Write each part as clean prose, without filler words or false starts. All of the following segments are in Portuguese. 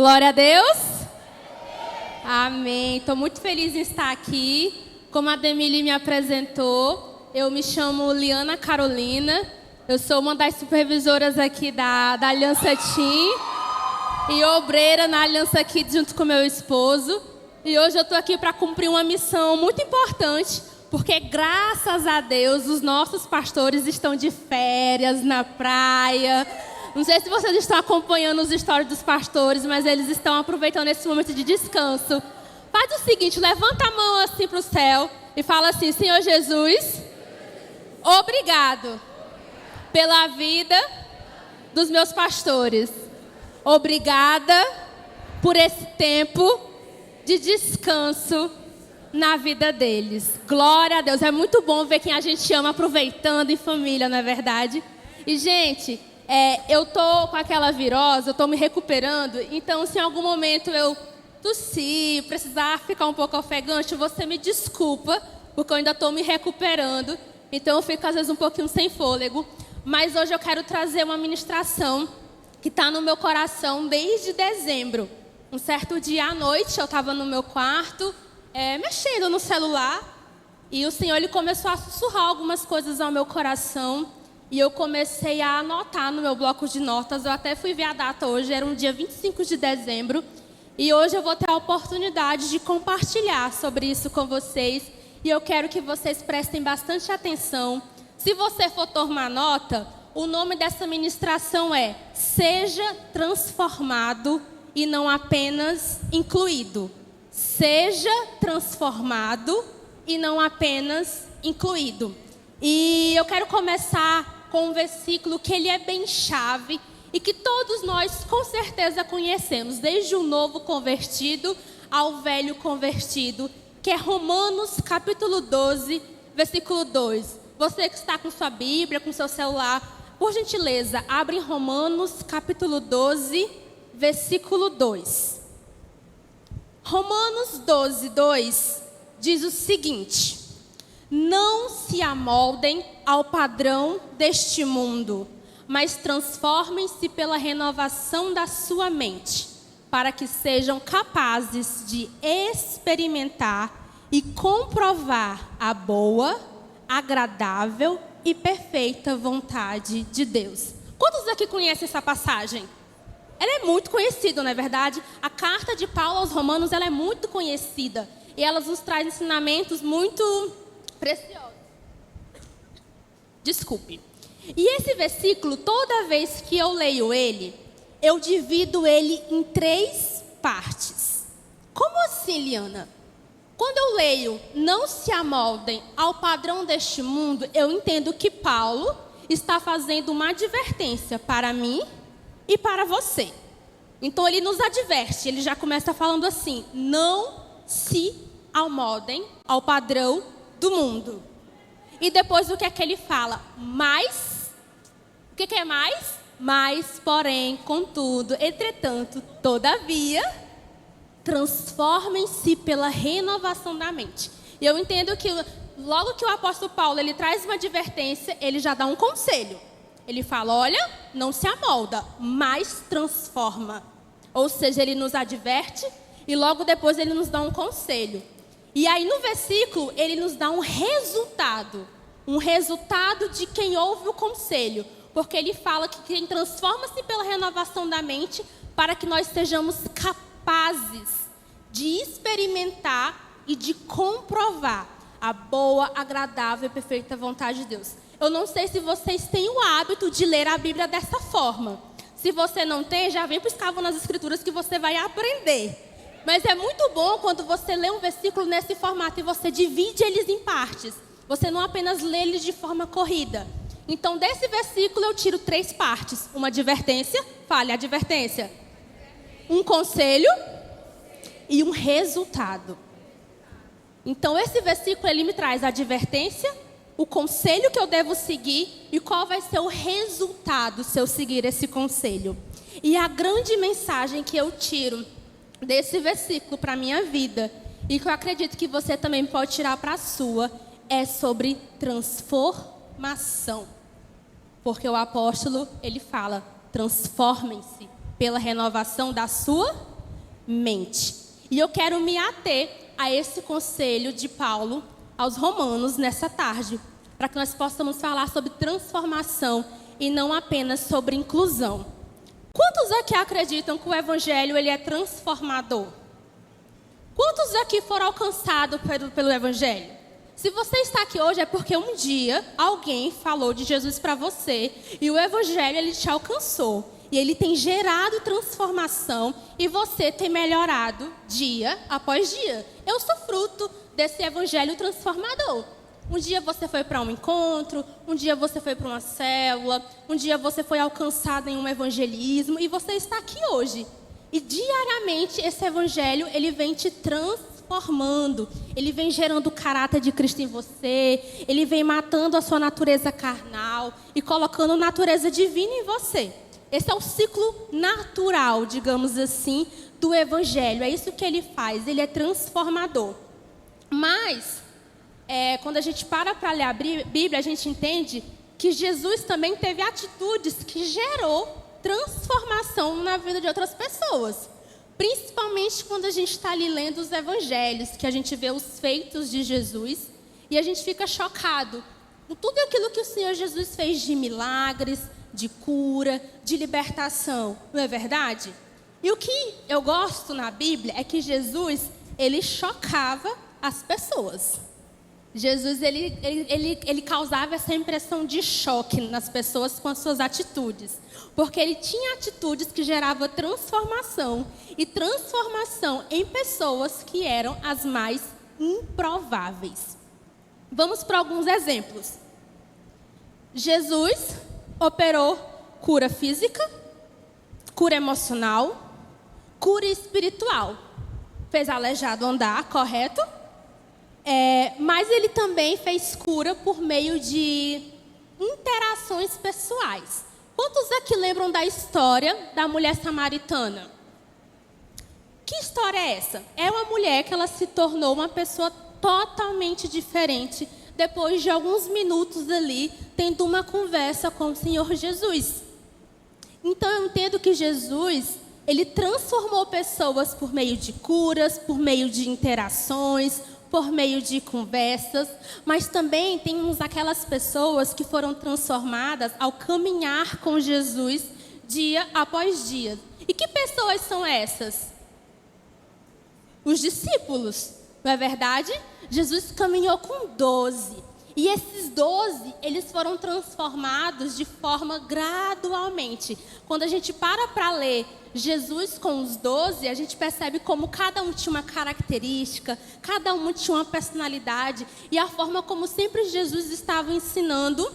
Glória a Deus. Amém. Estou muito feliz em estar aqui. Como a Demily me apresentou, eu me chamo Liana Carolina. Eu sou uma das supervisoras aqui da Aliança Team e obreira na Aliança Kids junto com meu esposo. E hoje eu estou aqui para cumprir uma missão muito importante, porque graças a Deus os nossos pastores estão de férias na praia. Não sei se vocês estão acompanhando os stories dos pastores, mas eles estão aproveitando esse momento de descanso. Faz o seguinte, levanta a mão assim para o céu e fala assim: Senhor Jesus, obrigado pela vida dos meus pastores. Obrigada por esse tempo de descanso na vida deles. Glória a Deus. É muito bom ver quem a gente ama aproveitando em família, não é verdade? E, gente, eu tô com aquela virose, eu tô me recuperando. Então, se em algum momento eu tossir, precisar ficar um pouco ofegante, você me desculpa, porque eu ainda tô me recuperando. Então, eu fico às vezes um pouquinho sem fôlego. Mas hoje eu quero trazer uma ministração que está no meu coração desde dezembro. Um certo dia à noite, eu estava no meu quarto, mexendo no celular, e o Senhor ele começou a sussurrar algumas coisas ao meu coração, e eu comecei a anotar no meu bloco de notas. Eu até fui ver a data hoje, era um dia 25 de dezembro, e hoje eu vou ter a oportunidade de compartilhar sobre isso com vocês, e eu quero que vocês prestem bastante atenção. Se você for tomar nota, o nome dessa ministração é Seja Transformado e não apenas incluído. Seja transformado e não apenas incluído. E eu quero começar com um versículo que ele é bem chave e que todos nós com certeza conhecemos, desde o novo convertido ao velho convertido, que é Romanos capítulo 12, versículo 2. Você que está com sua Bíblia, com seu celular, por gentileza, abre Romanos capítulo 12, versículo 2. Romanos 12, 2 diz o seguinte: não se amoldem ao padrão deste mundo, mas transformem-se pela renovação da sua mente, para que sejam capazes de experimentar e comprovar a boa, agradável e perfeita vontade de Deus. Quantos aqui conhecem essa passagem? Ela é muito conhecida, não é verdade? A carta de Paulo aos Romanos, ela é muito conhecida. E ela nos traz ensinamentos muito preciosos. Desculpe. E esse versículo, toda vez que eu leio ele, eu divido ele em 3 partes. Como assim, Liana? Quando eu leio, não se amoldem ao padrão deste mundo, eu entendo que Paulo está fazendo uma advertência para mim e para você. Então ele nos adverte, ele já começa falando assim: não se amoldem ao padrão do mundo. E depois o que é que ele fala? Mas, o que é mais? Mas, porém, contudo, entretanto, todavia, transformem-se pela renovação da mente. E eu entendo que logo que o apóstolo Paulo ele traz uma advertência, ele já dá um conselho. Ele fala: olha, não se amolda, mas transforma. Ou seja, ele nos adverte e logo depois ele nos dá um conselho. E aí no versículo ele nos dá um resultado de quem ouve o conselho. Porque ele fala que quem transforma-se pela renovação da mente, para que nós sejamos capazes de experimentar e de comprovar a boa, agradável e perfeita vontade de Deus. Eu não sei se vocês têm o hábito de ler a Bíblia dessa forma. Se você não tem, já vem para o Escavo nas Escrituras que você vai aprender. Mas é muito bom quando você lê um versículo nesse formato e você divide eles em partes. Você não apenas lê eles de forma corrida. Então, desse versículo eu tiro 3 partes. Uma advertência, fale advertência. Um conselho e um resultado. Então, esse versículo ele me traz a advertência, o conselho que eu devo seguir e qual vai ser o resultado se eu seguir esse conselho. E a grande mensagem que eu tiro desse versículo para a minha vida, e que eu acredito que você também pode tirar para a sua, é sobre transformação. Porque o apóstolo, ele fala: transformem-se pela renovação da sua mente. E eu quero me ater a esse conselho de Paulo aos Romanos nessa tarde, para que nós possamos falar sobre transformação e não apenas sobre inclusão. Quantos aqui acreditam que o Evangelho ele é transformador? Quantos aqui foram alcançados pelo Evangelho? Se você está aqui hoje é porque um dia alguém falou de Jesus para você e o Evangelho ele te alcançou. E ele tem gerado transformação e você tem melhorado dia após dia. Eu sou fruto desse Evangelho transformador. Um dia você foi para um encontro, um dia você foi para uma célula, um dia você foi alcançado em um evangelismo e você está aqui hoje. E diariamente esse Evangelho ele vem te transformando, ele vem gerando o caráter de Cristo em você, ele vem matando a sua natureza carnal e colocando natureza divina em você. Esse é o ciclo natural, digamos assim, do Evangelho. É isso que ele faz, ele é transformador. Mas, quando a gente para ler a Bíblia, a gente entende que Jesus também teve atitudes que gerou transformação na vida de outras pessoas. Principalmente quando a gente está ali lendo os Evangelhos, que a gente vê os feitos de Jesus e a gente fica chocado com tudo aquilo que o Senhor Jesus fez de milagres, de cura, de libertação, não é verdade? E o que eu gosto na Bíblia é que Jesus, ele chocava as pessoas. Jesus, ele causava essa impressão de choque nas pessoas com as suas atitudes. Porque ele tinha atitudes que geravam transformação. E transformação em pessoas que eram as mais improváveis. Vamos para alguns exemplos. Jesus operou cura física, cura emocional, cura espiritual. Fez aleijado andar, correto? Mas ele também fez cura por meio de interações pessoais. Quantos aqui lembram da história da mulher samaritana? Que história é essa? É uma mulher que ela se tornou uma pessoa totalmente diferente depois de alguns minutos ali, tendo uma conversa com o Senhor Jesus. Então eu entendo que Jesus, ele transformou pessoas por meio de curas, por meio de interações, por meio de conversas, mas também temos aquelas pessoas que foram transformadas ao caminhar com Jesus dia após dia. E que pessoas são essas? Os discípulos, não é verdade? Jesus caminhou com 12. E esses 12, eles foram transformados de forma gradualmente. Quando a gente para ler Jesus com os 12, a gente percebe como cada um tinha uma característica, cada um tinha uma personalidade, e a forma como sempre Jesus estava ensinando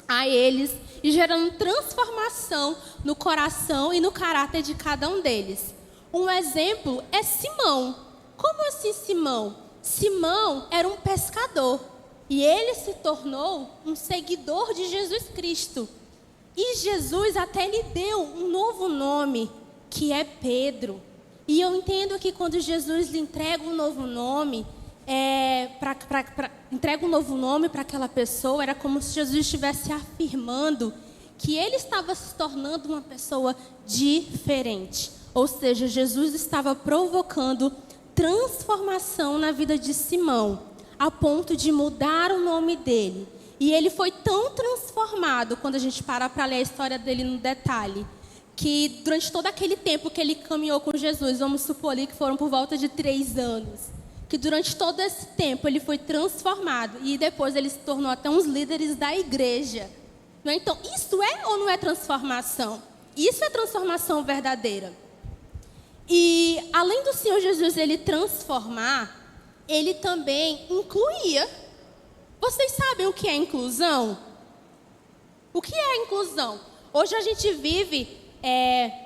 a eles e gerando transformação no coração e no caráter de cada um deles. Um exemplo é Simão. Como assim Simão? Simão era um pescador. E ele se tornou um seguidor de Jesus Cristo. E Jesus até lhe deu um novo nome, que é Pedro. E eu entendo que quando Jesus lhe entrega um novo nome, entrega um novo nome para aquela pessoa, era como se Jesus estivesse afirmando que ele estava se tornando uma pessoa diferente. Ou seja, Jesus estava provocando transformação na vida de Simão, a ponto de mudar o nome dele. E ele foi tão transformado, quando a gente para ler a história dele no detalhe, que durante todo aquele tempo que ele caminhou com Jesus, vamos supor ali que foram por volta de 3 anos, que durante todo esse tempo ele foi transformado, e depois ele se tornou até uns líderes da igreja. Não é? Então, isso é ou não é transformação? Isso é transformação verdadeira. E além do Senhor Jesus ele transformar, ele também incluía. Vocês sabem o que é inclusão? O que é inclusão? Hoje a gente vive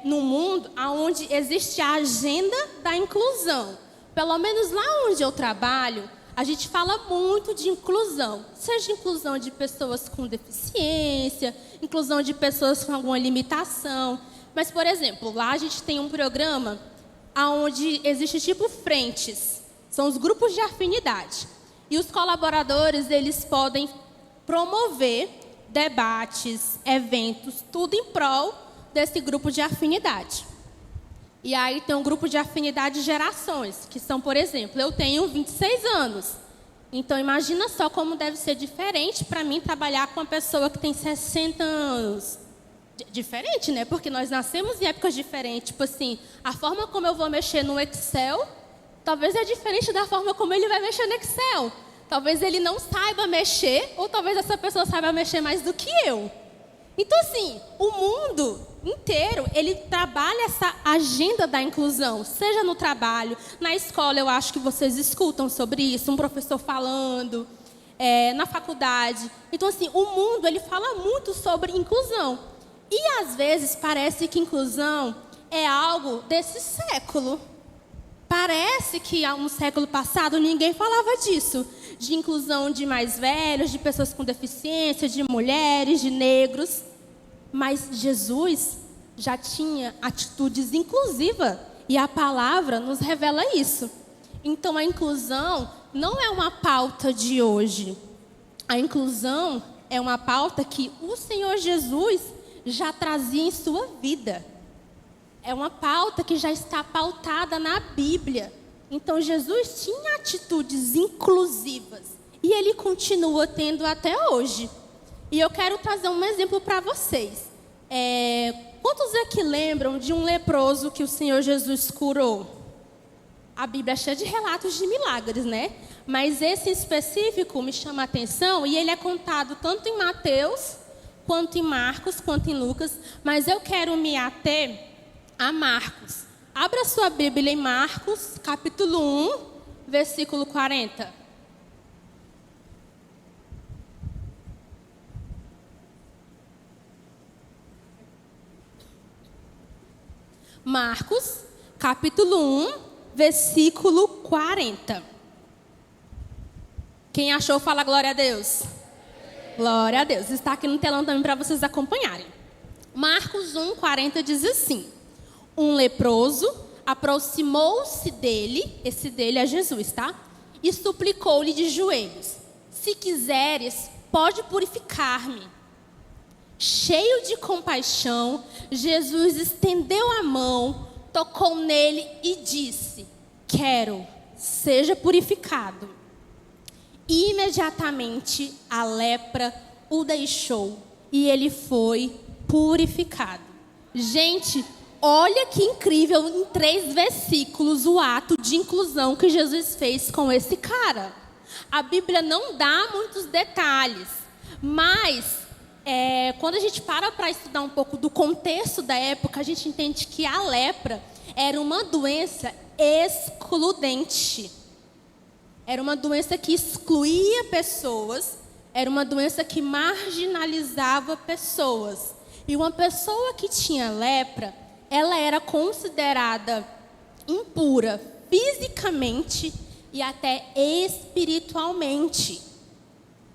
num mundo onde existe a agenda da inclusão. Pelo menos lá onde eu trabalho, a gente fala muito de inclusão. Seja inclusão de pessoas com deficiência, inclusão de pessoas com alguma limitação. Mas, por exemplo, lá a gente tem um programa onde existe tipo frentes. São os grupos de afinidade. E os colaboradores, eles podem promover debates, eventos, tudo em prol desse grupo de afinidade. E aí tem um grupo de afinidade de gerações, que são, por exemplo, eu tenho 26 anos. Então, imagina só como deve ser diferente para mim trabalhar com uma pessoa que tem 60 anos. Diferente, né? Porque nós nascemos em épocas diferentes. Tipo assim, a forma como eu vou mexer no Excel, talvez é diferente da forma como ele vai mexer no Excel. Talvez ele não saiba mexer, ou talvez essa pessoa saiba mexer mais do que eu. Então, assim, o mundo inteiro, ele trabalha essa agenda da inclusão, seja no trabalho, na escola, eu acho que vocês escutam sobre isso, um professor falando, na faculdade. Então, assim, o mundo, ele fala muito sobre inclusão. E, às vezes, parece que inclusão é algo desse século. Parece que, no século passado, ninguém falava disso. De inclusão de mais velhos, de pessoas com deficiência, de mulheres, de negros. Mas Jesus já tinha atitudes inclusivas. E a palavra nos revela isso. Então, a inclusão não é uma pauta de hoje. A inclusão é uma pauta que o Senhor Jesus já trazia em sua vida. É uma pauta que já está pautada na Bíblia. Então, Jesus tinha atitudes inclusivas. E Ele continua tendo até hoje. E eu quero trazer um exemplo para vocês. Quantos aqui lembram de um leproso que o Senhor Jesus curou? A Bíblia é cheia de relatos de milagres, né? Mas esse em específico me chama a atenção. E ele é contado tanto em Mateus, quanto em Marcos, quanto em Lucas. Mas eu quero me ater a Marcos. Abra sua Bíblia em Marcos, capítulo 1, versículo 40. Marcos, capítulo 1, versículo 40. Quem achou, fala glória a Deus. Glória a Deus. Está aqui no telão também para vocês acompanharem. Marcos 1, 40 diz assim: um leproso aproximou-se dele, esse dele é Jesus, tá? E suplicou-lhe de joelhos: se quiseres, pode purificar-me. Cheio de compaixão, Jesus estendeu a mão, tocou nele e disse: quero, seja purificado. E imediatamente a lepra o deixou e ele foi purificado. Gente, olha que incrível, em 3 versículos, o ato de inclusão que Jesus fez com esse cara. A Bíblia não dá muitos detalhes, mas quando a gente para estudar um pouco do contexto da época, a gente entende que a lepra era uma doença excludente. Era uma doença que excluía pessoas, era uma doença que marginalizava pessoas. E uma pessoa que tinha lepra, ela era considerada impura fisicamente e até espiritualmente.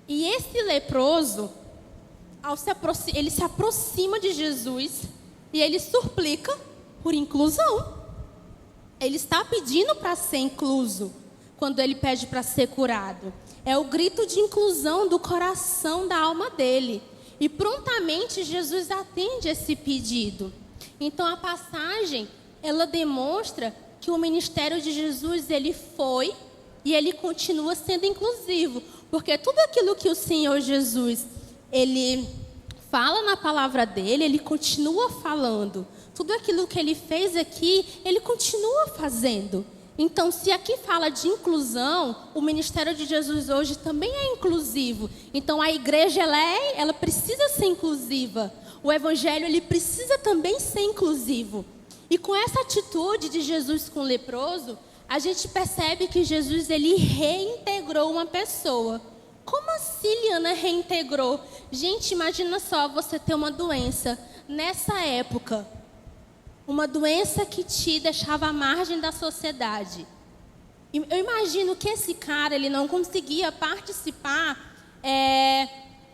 E esse leproso, ele se aproxima de Jesus e ele suplica por inclusão. Ele está pedindo para ser incluso quando ele pede para ser curado. É o grito de inclusão do coração, da alma dele. E prontamente Jesus atende esse pedido. Então a passagem, ela demonstra que o ministério de Jesus, ele foi e ele continua sendo inclusivo. Porque tudo aquilo que o Senhor Jesus, ele fala na palavra dele, ele continua falando. Tudo aquilo que ele fez aqui, ele continua fazendo. Então, se aqui fala de inclusão, o ministério de Jesus hoje também é inclusivo. Então, a igreja, ela precisa ser inclusiva. O evangelho, ele precisa também ser inclusivo. E com essa atitude de Jesus com o leproso, a gente percebe que Jesus, ele reintegrou uma pessoa. Como assim, Liana, reintegrou? Gente, imagina só você ter uma doença nessa época. Uma doença que te deixava à margem da sociedade. Eu imagino que esse cara, ele não conseguia participar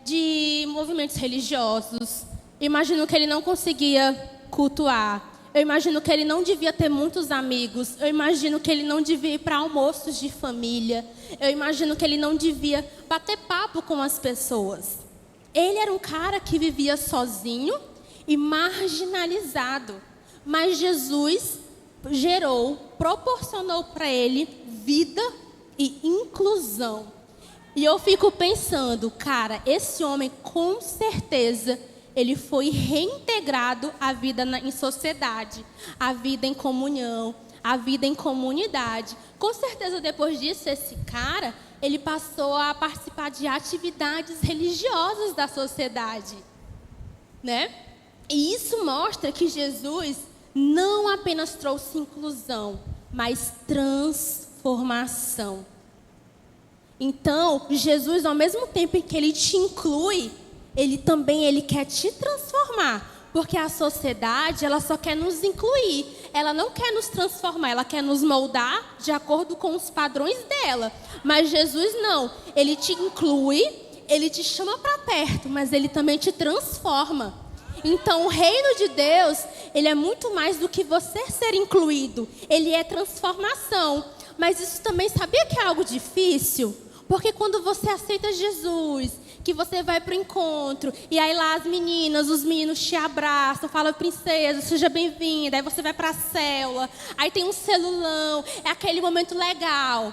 de movimentos religiosos. Eu imagino que ele não conseguia cultuar. Eu imagino que ele não devia ter muitos amigos. Eu imagino que ele não devia ir para almoços de família. Eu imagino que ele não devia bater papo com as pessoas. Ele era um cara que vivia sozinho e marginalizado. Mas Jesus proporcionou para ele vida e inclusão. E eu fico pensando, cara, esse homem com certeza ele foi reintegrado à vida em sociedade, à vida em comunhão, à vida em comunidade. Com certeza depois disso esse cara, ele passou a participar de atividades religiosas da sociedade, né? E isso mostra que Jesus não apenas trouxe inclusão, mas transformação. Então, Jesus, ao mesmo tempo em que ele te inclui, ele quer te transformar. Porque a sociedade, ela só quer nos incluir. Ela não quer nos transformar, ela quer nos moldar de acordo com os padrões dela. Mas Jesus não. Ele te inclui, ele te chama para perto, mas ele também te transforma. Então, o reino de Deus, ele é muito mais do que você ser incluído. Ele é transformação. Mas isso também, sabia que é algo difícil? Porque quando você aceita Jesus, que você vai para o encontro, e aí lá as meninas, os meninos te abraçam, falam, princesa, seja bem-vinda. Aí você vai para a célula, aí tem um celulão, é aquele momento legal.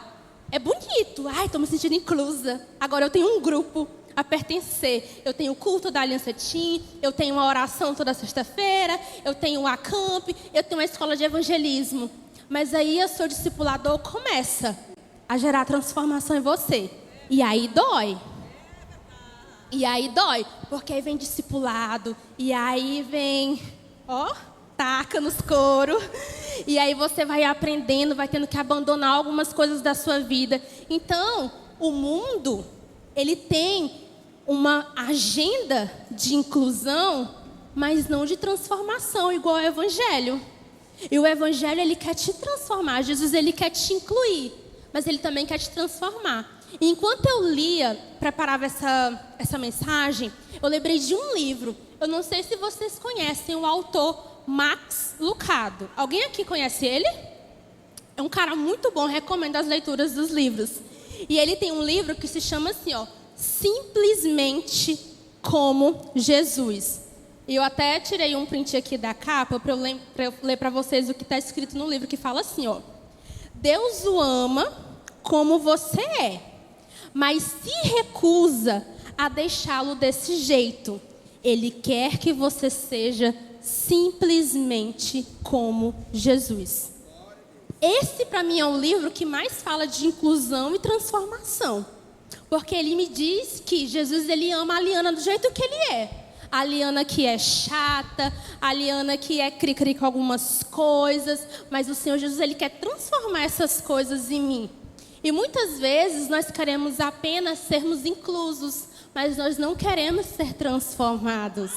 É bonito, ai, estou me sentindo inclusa. Agora eu tenho um grupo a pertencer. Eu tenho o culto da Aliança Team, eu tenho uma oração toda sexta-feira, eu tenho o acamp, eu tenho uma escola de evangelismo. Mas aí o seu discipulador começa a gerar transformação em você. E aí dói. E aí dói, porque aí vem discipulado, e aí vem, taca nos coros. E aí você vai aprendendo, vai tendo que abandonar algumas coisas da sua vida. Então, o mundo, ele tem uma agenda de inclusão, mas não de transformação, igual ao Evangelho. E o Evangelho, ele quer te transformar. Jesus, ele quer te incluir, mas ele também quer te transformar. E enquanto eu preparava essa mensagem, eu lembrei de um livro. Eu não sei se vocês conhecem o autor Max Lucado. Alguém aqui conhece ele? É um cara muito bom, recomendo as leituras dos livros. E ele tem um livro que se chama assim, Simplesmente como Jesus. E eu até tirei um print aqui da capa para eu ler para vocês o que está escrito no livro, que fala assim, Deus o ama como você é, mas se recusa a deixá-lo desse jeito. Ele quer que você seja simplesmente como Jesus. Esse, para mim, é o livro que mais fala de inclusão e transformação. Porque ele me diz que Jesus, ele ama a Liana do jeito que ele é. A Liana que é chata, a Liana que é cri-cri com algumas coisas, mas o Senhor Jesus, ele quer transformar essas coisas em mim. E muitas vezes nós queremos apenas sermos inclusos, mas nós não queremos ser transformados.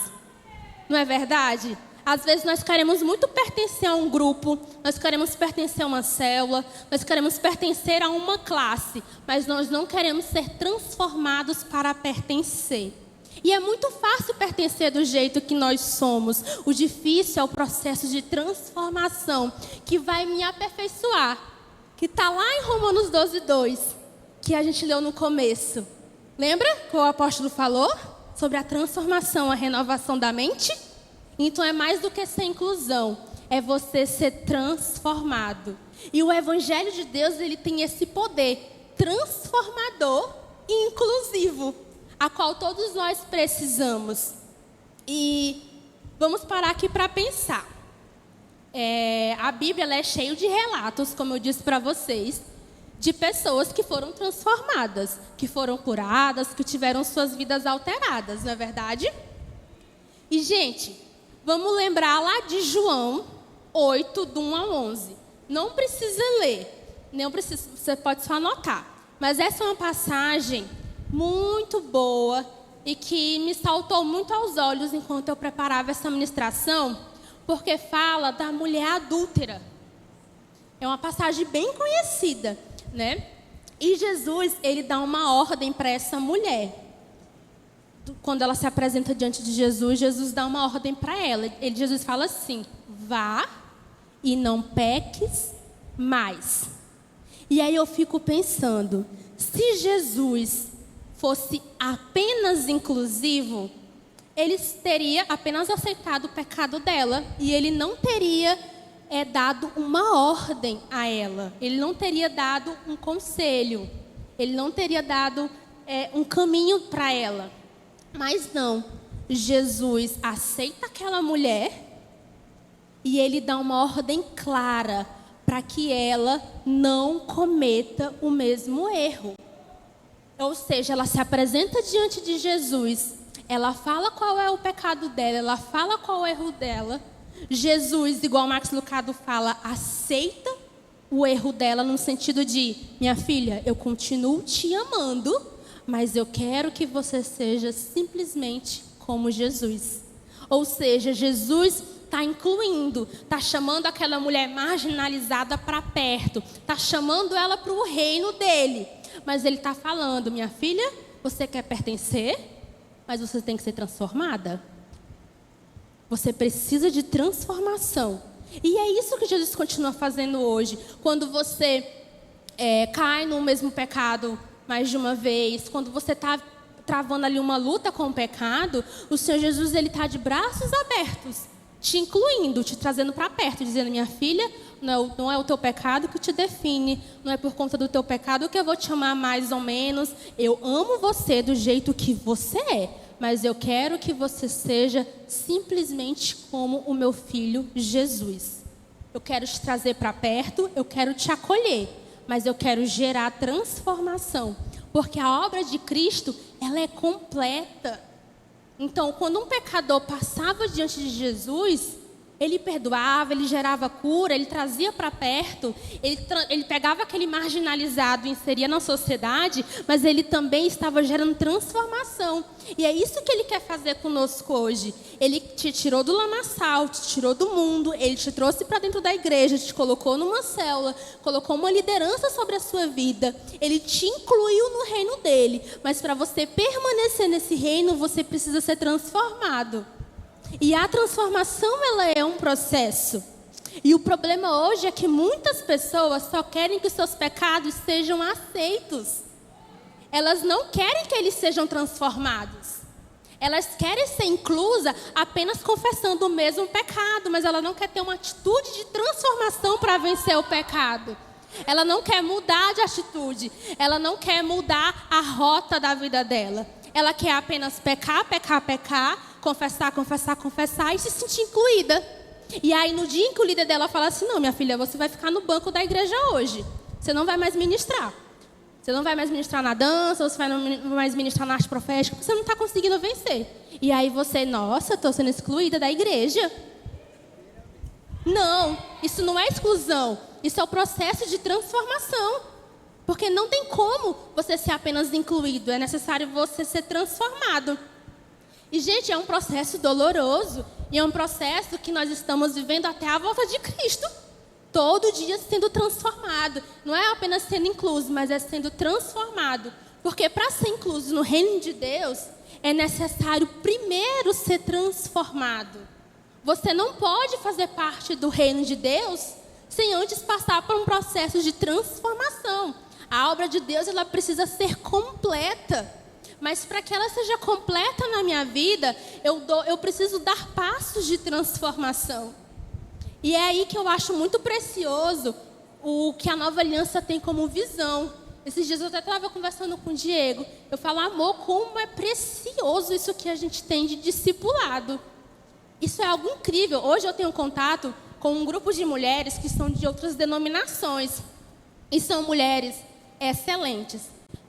Não é verdade? Às vezes nós queremos muito pertencer a um grupo, nós queremos pertencer a uma célula, nós queremos pertencer a uma classe, mas nós não queremos ser transformados para pertencer. E é muito fácil pertencer do jeito que nós somos. O difícil é o processo de transformação que vai me aperfeiçoar. Que está lá em Romanos 12:2, que a gente leu no começo. Lembra que o apóstolo falou sobre a transformação, a renovação da mente? Então é mais do que ser inclusão, é você ser transformado. E o Evangelho de Deus, ele tem esse poder transformador e inclusivo, a qual todos nós precisamos. E vamos parar aqui para pensar. A Bíblia, ela é cheia de relatos, como eu disse para vocês, de pessoas que foram transformadas, que foram curadas, que tiveram suas vidas alteradas, não é verdade? E, gente, vamos lembrar lá de João 8, do 1 ao 11. Não precisa ler, você pode só anotar. Mas essa é uma passagem muito boa e que me saltou muito aos olhos enquanto eu preparava essa ministração, porque fala da mulher adúltera. É uma passagem bem conhecida, né? E Jesus, ele dá uma ordem para essa mulher. Quando ela se apresenta diante de Jesus, Jesus dá uma ordem para ela. Jesus fala assim: vá e não peques mais. E aí eu fico pensando, se Jesus fosse apenas inclusivo, ele teria apenas aceitado o pecado dela e ele não teria dado uma ordem a ela. Ele não teria dado um conselho. Ele não teria dado um caminho para ela. Mas não. Jesus aceita aquela mulher e ele dá uma ordem clara para que ela não cometa o mesmo erro. Ou seja, ela se apresenta diante de Jesus, ela fala qual é o pecado dela, ela fala qual é o erro dela. Jesus, igual Max Lucado fala, aceita o erro dela no sentido de: minha filha, eu continuo te amando, mas eu quero que você seja simplesmente como Jesus. Ou seja, Jesus está incluindo, está chamando aquela mulher marginalizada para perto, está chamando ela para o reino dele. Mas ele está falando: minha filha, você quer pertencer, mas você tem que ser transformada. Você precisa de transformação. E é isso que Jesus continua fazendo hoje. Quando você cai no mesmo pecado mais de uma vez, quando você está travando ali uma luta com o pecado, o Senhor Jesus está de braços abertos, te incluindo, te trazendo para perto, dizendo: minha filha, não é o teu pecado que te define, não é por conta do teu pecado que eu vou te amar mais ou menos. Eu amo você do jeito que você é, mas eu quero que você seja simplesmente como o meu filho Jesus. Eu quero te trazer para perto, eu quero te acolher, mas eu quero gerar transformação, porque a obra de Cristo, ela é completa. Então, quando um pecador passava diante de Jesus, ele perdoava, ele gerava cura, ele trazia para perto, ele pegava aquele marginalizado e inseria na sociedade, mas ele também estava gerando transformação. E é isso que ele quer fazer conosco hoje. Ele te tirou do lamaçal, te tirou do mundo, ele te trouxe para dentro da igreja, te colocou numa célula, colocou uma liderança sobre a sua vida. Ele te incluiu no reino dele, mas para você permanecer nesse reino, você precisa ser transformado. E a transformação, ela é um processo. E o problema hoje é que muitas pessoas só querem que os seus pecados sejam aceitos. Elas não querem que eles sejam transformados. Elas querem ser inclusas apenas confessando o mesmo pecado, mas ela não quer ter uma atitude de transformação para vencer o pecado. Ela não quer mudar de atitude. Ela não quer mudar a rota da vida dela. Ela quer apenas pecar, confessar e se sentir incluída. E aí no dia em que o líder dela fala assim: não, minha filha, você vai ficar no banco da igreja hoje. Você não vai mais ministrar. Você não vai mais ministrar na dança, você não vai mais ministrar na arte profética, você não está conseguindo vencer. E aí você: nossa, estou sendo excluída da igreja. Não, isso não é exclusão. Isso é o processo de transformação. Porque não tem como você ser apenas incluído. É necessário você ser transformado. E, gente, é um processo doloroso. E é um processo que nós estamos vivendo até a volta de Cristo. Todo dia sendo transformado. Não é apenas sendo incluso, mas é sendo transformado. Porque para ser incluso no reino de Deus, é necessário primeiro ser transformado. Você não pode fazer parte do reino de Deus sem antes passar por um processo de transformação. A obra de Deus, ela precisa ser completa. Mas para que ela seja completa na minha vida, eu preciso dar passos de transformação. E é aí que eu acho muito precioso o que a Nova Aliança tem como visão. Esses dias eu até estava conversando com o Diego. Eu falo: amor, como é precioso isso que a gente tem de discipulado. Isso é algo incrível. Hoje eu tenho contato com um grupo de mulheres que são de outras denominações. E são mulheres excelentes,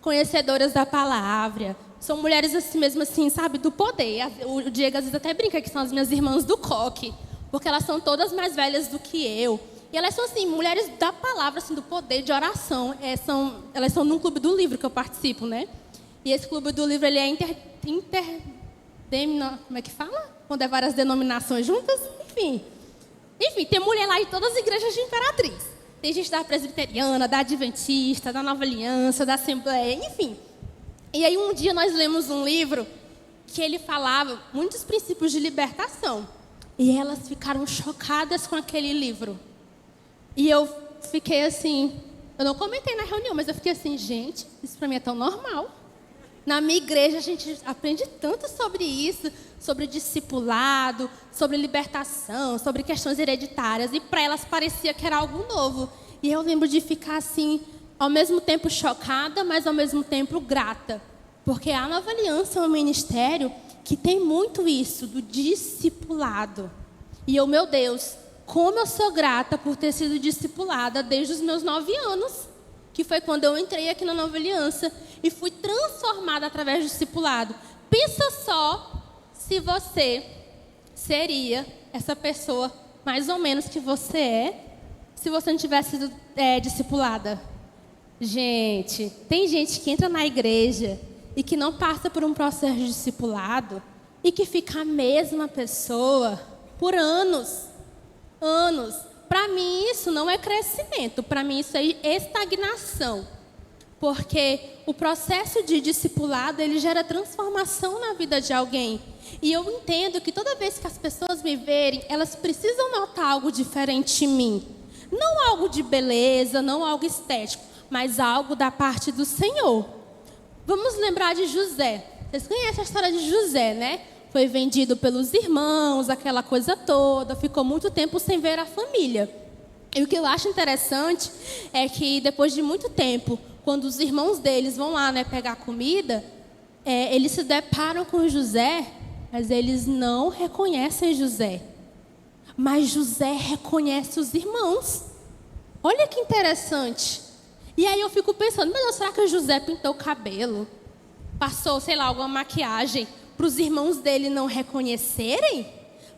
conhecedoras da palavra. São mulheres assim mesmo, assim, sabe, do poder. O Diego às vezes até brinca que são as minhas irmãs do coque, porque elas são todas mais velhas do que eu. E elas são assim, mulheres da palavra, assim, do poder de oração. Elas são num clube do livro que eu participo, né? E esse clube do livro, ele é como é que fala? Quando é várias denominações juntas, enfim, tem mulher lá em todas as igrejas de Imperatriz. Tem gente da presbiteriana, da adventista, da Nova Aliança, da Assembleia, enfim. E aí um dia nós lemos um livro que ele falava muitos princípios de libertação. E elas ficaram chocadas com aquele livro. E eu fiquei assim, eu não comentei na reunião, mas eu fiquei assim: gente, isso para mim é tão normal. Na minha igreja a gente aprende tanto sobre isso, sobre discipulado, sobre libertação, sobre questões hereditárias. E para elas parecia que era algo novo. E eu lembro de ficar assim, ao mesmo tempo chocada, mas ao mesmo tempo grata. Porque a Nova Aliança é um ministério que tem muito isso, do discipulado. E eu, meu Deus, como eu sou grata por ter sido discipulada desde os meus 9 anos. Que foi quando eu entrei aqui na Nova Aliança e fui transformada através do discipulado. Pensa só se você seria essa pessoa, mais ou menos que você é, se você não tivesse sido discipulada. Gente, tem gente que entra na igreja e que não passa por um processo de discipulado e que fica a mesma pessoa por anos. Anos. Para mim isso não é crescimento, para mim isso é estagnação. Porque o processo de discipulado, ele gera transformação na vida de alguém. E eu entendo que toda vez que as pessoas me verem, elas precisam notar algo diferente em mim. Não algo de beleza, não algo estético, mas algo da parte do Senhor. Vamos lembrar de José. Vocês conhecem a história de José, né? Foi vendido pelos irmãos, aquela coisa toda, ficou muito tempo sem ver a família. E o que eu acho interessante é que depois de muito tempo, quando os irmãos deles vão lá, né, pegar comida, eles se deparam com José, mas eles não reconhecem José. Mas José reconhece os irmãos. Olha que interessante. E aí eu fico pensando, meu Deus, será que o José pintou o cabelo? Passou, sei lá, alguma maquiagem para os irmãos dele não reconhecerem?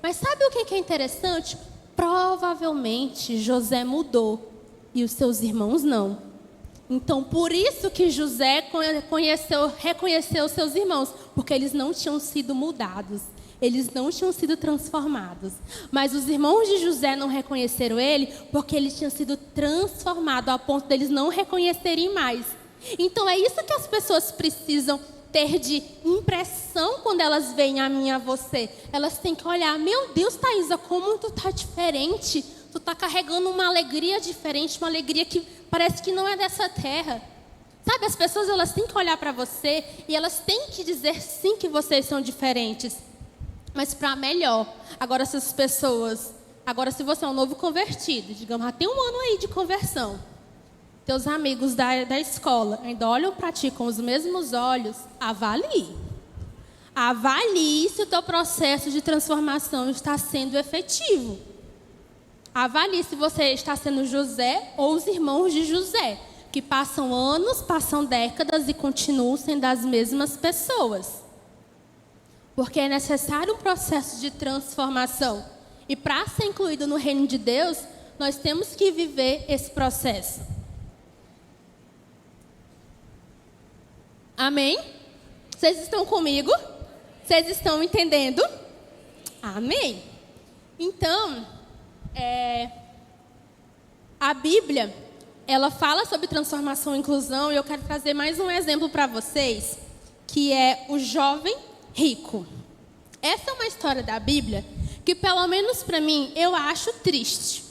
Mas sabe o que é interessante? Provavelmente José mudou e os seus irmãos não. Então, por isso que José reconheceu os seus irmãos, porque eles não tinham sido mudados, eles não tinham sido transformados. Mas os irmãos de José não reconheceram ele, porque ele tinha sido transformado, a ponto deles não reconhecerem mais. Então, é isso que as pessoas precisam ter de impressão quando elas veem a mim e a você. Elas têm que olhar, meu Deus, Thaisa, como tu tá diferente. Tu tá carregando uma alegria diferente, uma alegria que parece que não é dessa terra. Sabe, as pessoas elas têm que olhar para você e elas têm que dizer sim que vocês são diferentes. Mas para melhor. Agora se você é um novo convertido, digamos, tem um ano aí de conversão. Teus amigos da escola ainda olham para ti com os mesmos olhos, avalie. Avalie se o teu processo de transformação está sendo efetivo. Avalie se você está sendo José ou os irmãos de José, que passam anos, passam décadas e continuam sendo as mesmas pessoas. Porque é necessário um processo de transformação. E para ser incluído no reino de Deus, nós temos que viver esse processo. Amém? Vocês estão comigo? Vocês estão entendendo? Amém? Então, a Bíblia, ela fala sobre transformação e inclusão, e eu quero trazer mais um exemplo para vocês, que é o jovem rico. Essa é uma história da Bíblia que, pelo menos para mim, eu acho triste.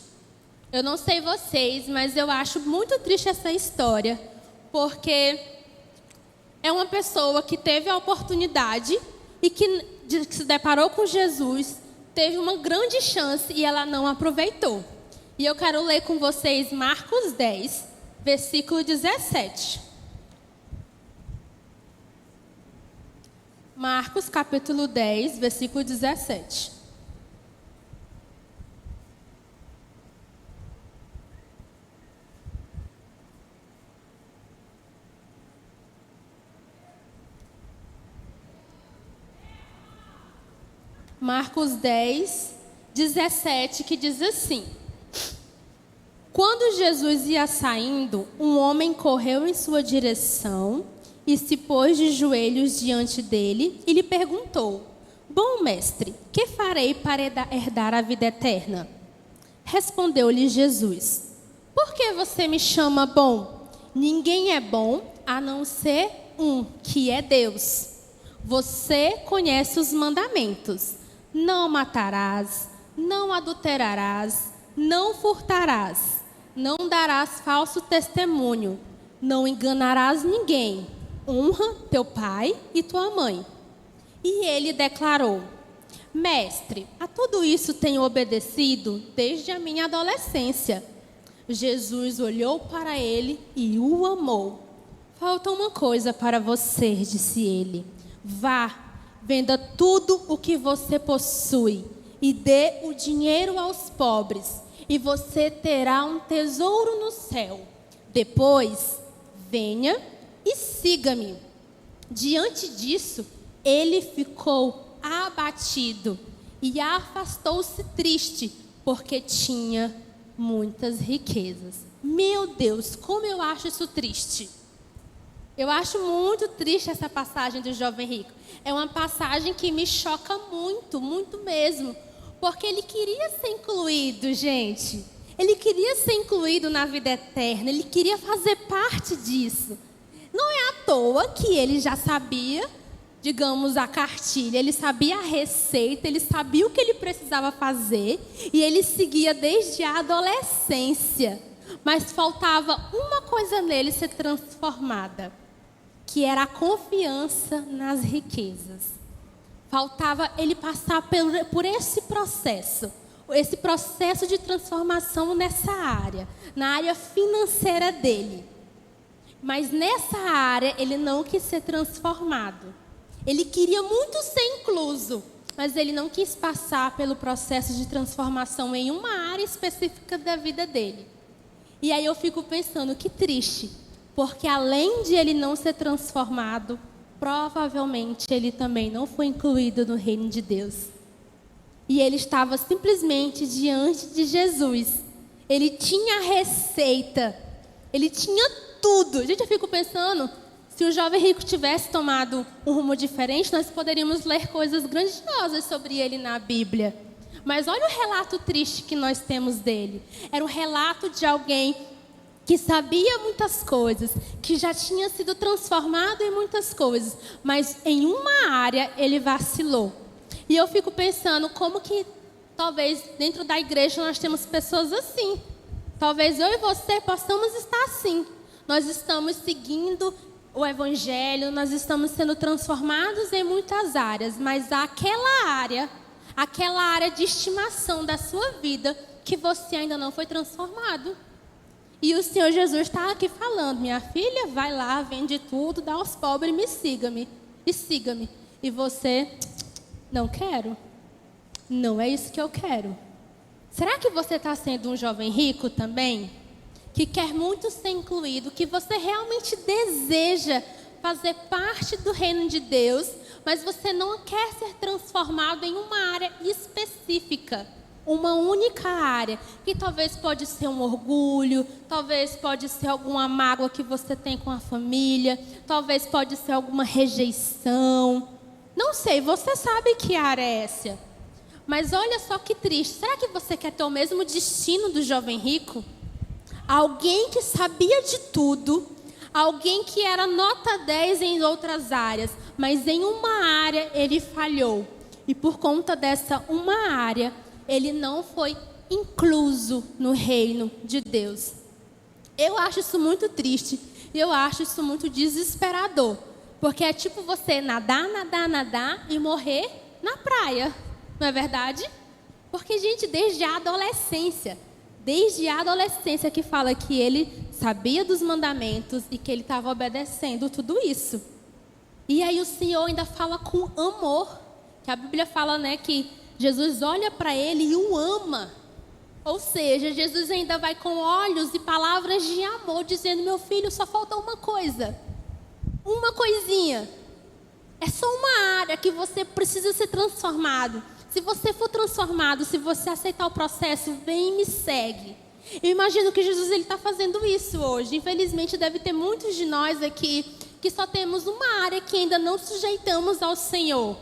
Eu não sei vocês, mas eu acho muito triste essa história, porque é uma pessoa que teve a oportunidade e que se deparou com Jesus, teve uma grande chance e ela não aproveitou. E eu quero ler com vocês Marcos 10, versículo 17. Marcos capítulo 10, versículo 17. Marcos 10, 17, que diz assim: Quando Jesus ia saindo, um homem correu em sua direção e se pôs de joelhos diante dele e lhe perguntou: Bom mestre, que farei para herdar a vida eterna? Respondeu-lhe Jesus: Por que você me chama bom? Ninguém é bom a não ser um, que é Deus. Você conhece os mandamentos: não matarás, não adulterarás, não furtarás, não darás falso testemunho, não enganarás ninguém, honra teu pai e tua mãe. E ele declarou: Mestre, a tudo isso tenho obedecido desde a minha adolescência. Jesus olhou para ele e o amou. Falta uma coisa para você, disse ele. Vá, venda tudo o que você possui e dê o dinheiro aos pobres, e você terá um tesouro no céu. Depois, venha e siga-me. Diante disso, ele ficou abatido e afastou-se triste, porque tinha muitas riquezas. Meu Deus, como eu acho isso triste. Eu acho muito triste essa passagem do jovem rico. É uma passagem que me choca muito, muito mesmo. Porque ele queria ser incluído, gente. Ele queria ser incluído na vida eterna. Ele queria fazer parte disso. Não é à toa que ele já sabia, digamos, a cartilha. Ele sabia a receita, ele sabia o que ele precisava fazer. E ele seguia desde a adolescência. Mas faltava uma coisa nele ser transformada, que era a confiança nas riquezas. Faltava ele passar por esse processo de transformação nessa área, na área financeira dele. Mas nessa área ele não quis ser transformado. Ele queria muito ser incluso, mas ele não quis passar pelo processo de transformação em uma área específica da vida dele. E aí eu fico pensando, que triste. Porque além de ele não ser transformado, provavelmente ele também não foi incluído no reino de Deus. E ele estava simplesmente diante de Jesus. Ele tinha a receita. Ele tinha tudo. Gente, eu fico pensando, se o jovem rico tivesse tomado um rumo diferente, nós poderíamos ler coisas grandiosas sobre ele na Bíblia. Mas olha o relato triste que nós temos dele. Era um relato de alguém que sabia muitas coisas, que já tinha sido transformado em muitas coisas, mas em uma área ele vacilou. E eu fico pensando como que talvez dentro da igreja nós temos pessoas assim. Talvez eu e você possamos estar assim. Nós estamos seguindo o evangelho, nós estamos sendo transformados em muitas áreas, mas aquela área de estimação da sua vida que você ainda não foi transformado. E o Senhor Jesus está aqui falando: minha filha, vai lá, vende tudo, dá aos pobres e siga-me. E você, não quero. Não é isso que eu quero. Será que você está sendo um jovem rico também? Que quer muito ser incluído, que você realmente deseja fazer parte do reino de Deus, mas você não quer ser transformado em uma área específica. Uma única área, que talvez pode ser um orgulho, talvez pode ser alguma mágoa que você tem com a família, talvez pode ser alguma rejeição. Não sei, você sabe que área é essa. Mas olha só que triste. Será que você quer ter o mesmo destino do jovem rico? Alguém que sabia de tudo, alguém que era nota 10 em outras áreas, mas em uma área ele falhou. E por conta dessa uma área, ele não foi incluso no reino de Deus. Eu acho isso muito triste. E eu acho isso muito desesperador. Porque é tipo você nadar e morrer na praia. Não é verdade? Porque, gente, desde a adolescência que fala que ele sabia dos mandamentos e que ele estava obedecendo tudo isso. E aí o Senhor ainda fala com amor. Que a Bíblia fala, né, que Jesus olha para ele e o ama. Ou seja, Jesus ainda vai com olhos e palavras de amor, dizendo: meu filho, só falta uma coisa. Uma coisinha. É só uma área que você precisa ser transformado. Se você for transformado, se você aceitar o processo, vem e me segue. Eu imagino que Jesus está fazendo isso hoje. Infelizmente, deve ter muitos de nós aqui que só temos uma área que ainda não sujeitamos ao Senhor.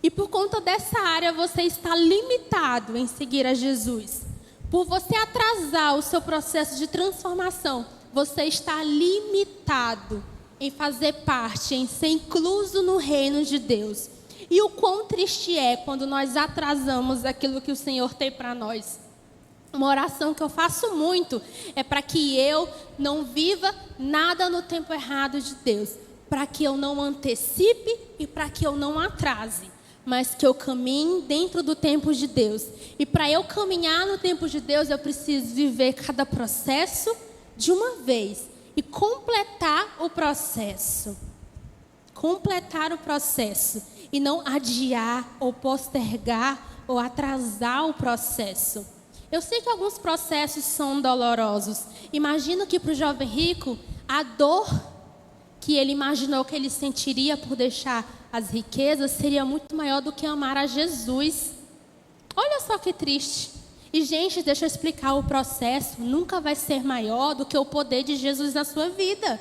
E por conta dessa área, você está limitado em seguir a Jesus. Por você atrasar o seu processo de transformação, você está limitado em fazer parte, em ser incluso no reino de Deus. E o quão triste é quando nós atrasamos aquilo que o Senhor tem para nós. Uma oração que eu faço muito é para que eu não viva nada no tempo errado de Deus. para que eu não antecipe e para que eu não atrase, mas que eu caminhe dentro do tempo de Deus. E para eu caminhar no tempo de Deus, eu preciso viver cada processo de uma vez e completar o processo. Completar o processo e não adiar ou postergar ou atrasar o processo. Eu sei que alguns processos são dolorosos. Imagino que para o jovem rico, a dor que ele imaginou que ele sentiria por deixar as riquezas seria muito maior do que amar a Jesus. Olha só que triste. E, gente, deixa eu explicar, o processo nunca vai ser maior do que o poder de Jesus na sua vida.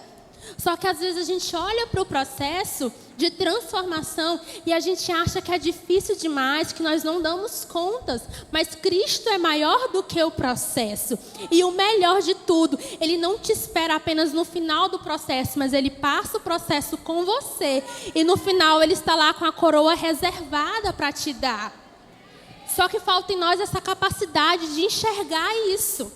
Só que às vezes a gente olha para o processo de transformação e a gente acha que é difícil demais, que nós não damos contas. Mas Cristo é maior do que o processo. E o melhor de tudo, Ele não te espera apenas no final do processo, mas Ele passa o processo com você. E no final Ele está lá com a coroa reservada para te dar. Só que falta em nós essa capacidade de enxergar isso.